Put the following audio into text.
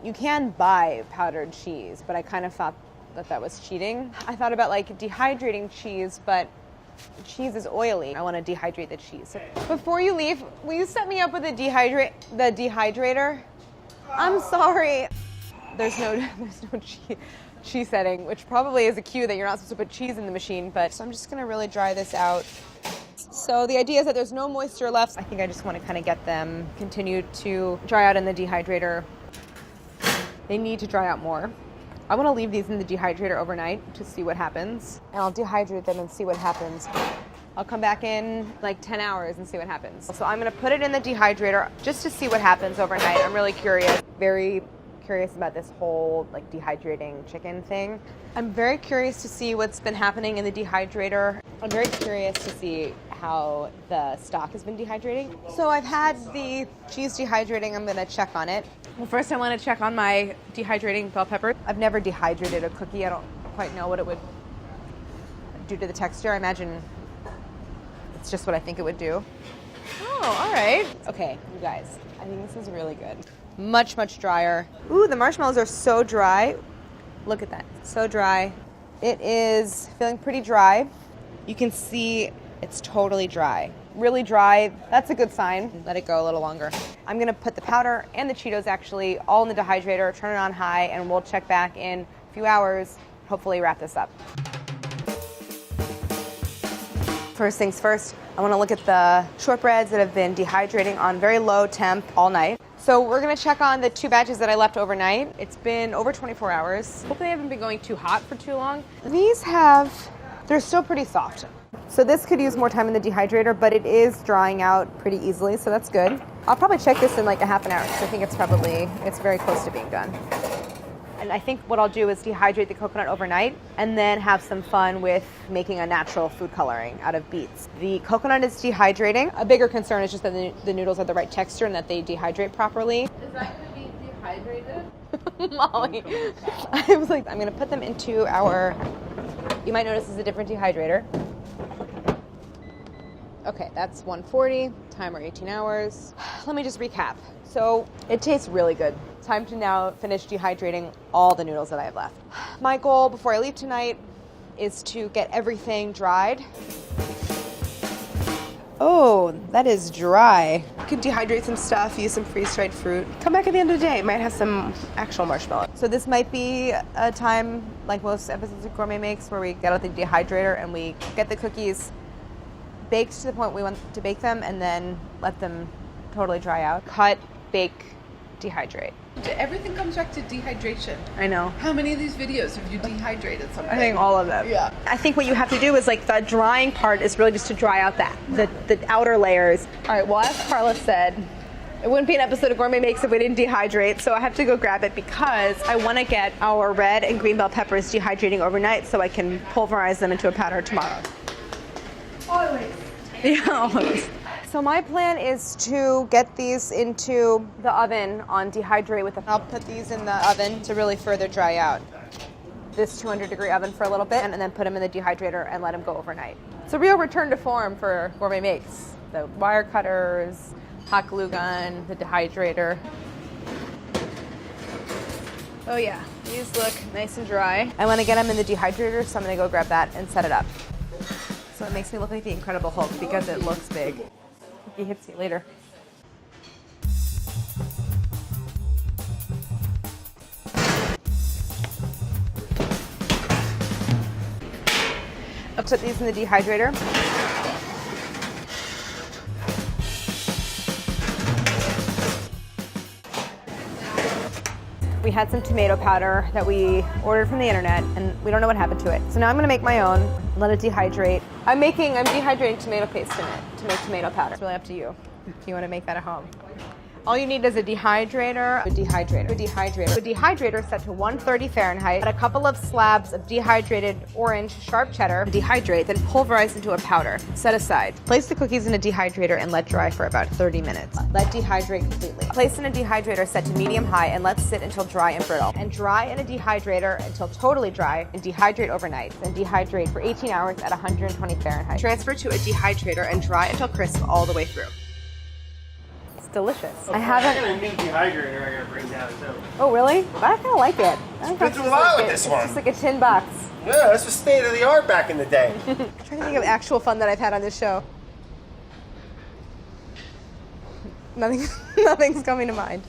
You can buy powdered cheese, but I kind of thought that that was cheating. I thought about like dehydrating cheese, but cheese is oily. I want to dehydrate the cheese. So before you leave, will you set me up with the dehydrator? I'm sorry. There's no cheese setting, which probably is a cue that you're not supposed to put cheese in the machine, but so I'm just gonna really dry this out. So the idea is that there's no moisture left. I think I just want to kind of get them continue to dry out in the dehydrator. They need to dry out more. I want to leave these in the dehydrator overnight to see what happens. And I'll dehydrate them and see what happens. I'll come back in like 10 hours and see what happens. So I'm going to put it in the dehydrator just to see what happens overnight. I'm really curious, very curious about this whole like dehydrating chicken thing. I'm very curious to see what's been happening in the dehydrator. I'm very curious to see how the stock has been dehydrating. So I've had the cheese dehydrating. I'm going to check on it. Well, first I want to check on my dehydrating bell pepper. I've never dehydrated a cookie. I don't quite know what it would do to the texture. I imagine it's just what I think it would do. Oh, all right. Okay, you guys, I think this is really good. Much, much drier. Ooh, the marshmallows are so dry. Look at that, so dry. It is feeling pretty dry. You can see it's totally dry. Really dry, that's a good sign. Let it go a little longer. I'm gonna put the powder and the Cheetos actually all in the dehydrator, turn it on high, and we'll check back in a few hours, hopefully wrap this up. First things first, I wanna look at the shortbreads that have been dehydrating on very low temp all night. So we're gonna check on the 2 batches that I left overnight. It's been over 24 hours. Hopefully they haven't been going too hot for too long. They're still pretty soft. So this could use more time in the dehydrator, but it is drying out pretty easily, so that's good. I'll probably check this in like a half an hour, because I think it's very close to being done. And I think what I'll do is dehydrate the coconut overnight and then have some fun with making a natural food coloring out of beets. The coconut is dehydrating. A bigger concern is just that the noodles are the right texture and that they dehydrate properly. Is that going to be dehydrated? Molly, I was like, I'm going to put them into our, you might notice this is a different dehydrator. Okay, that's 140, timer 18 hours. Let me just recap. So it tastes really good. Time to now finish dehydrating all the noodles that I have left. My goal before I leave tonight is to get everything dried. Oh, that is dry. You could dehydrate some stuff, use some freeze-dried fruit. Come back at the end of the day, it might have some actual marshmallow. So this might be a time, like most episodes of Gourmet Makes, where we get out the dehydrator and we get the cookies baked to the point we want to bake them and then let them totally dry out. Cut, bake, dehydrate. Everything comes back to dehydration. I know. How many of these videos have you dehydrated something? I think all of them. Yeah. I think what you have to do is like the drying part is really just to dry out the outer layers. All right, well, as Carla said, it wouldn't be an episode of Gourmet Makes if we didn't dehydrate, so I have to go grab it because I want to get our red and green bell peppers dehydrating overnight so I can pulverize them into a powder tomorrow. Always. Yeah, always. So my plan is to get these into the oven on dehydrate with I'll put these in the oven to really further dry out. This 200-degree oven for a little bit and then put them in the dehydrator and let them go overnight. It's a real return to form for Gourmet Makes. The wire cutters, hot glue gun, the dehydrator. Oh yeah, these look nice and dry. I want to get them in the dehydrator, so I'm going to go grab that and set it up. So it makes me look like the Incredible Hulk because it looks big. Okay, see you later. I'll put these in the dehydrator. We had some tomato powder that we ordered from the internet and we don't know what happened to it. So now I'm gonna make my own, let it dehydrate. I'm dehydrating tomato paste in it to make tomato powder. It's really up to you if you wanna make that at home. All you need is a dehydrator, a dehydrator set to 130 Fahrenheit, a couple of slabs of dehydrated orange sharp cheddar, dehydrate, then pulverize into a powder. Set aside. Place the cookies in a dehydrator and let dry for about 30 minutes. Let dehydrate completely. Place in a dehydrator set to medium high and let sit until dry and brittle. And dry in a dehydrator until totally dry and dehydrate overnight. Then dehydrate for 18 hours at 120 Fahrenheit. Transfer to a dehydrator and dry until crisp all the way through. delicious. I I haven't. got a new dehydrator I gotta bring down too. Oh, really? I kind of like it. I think been that's through just a lot like with this it's one. just like a tin box. Yeah, this was state of the art back in the day. I'm trying to think of actual fun that I've had on this show. Nothing's coming to mind.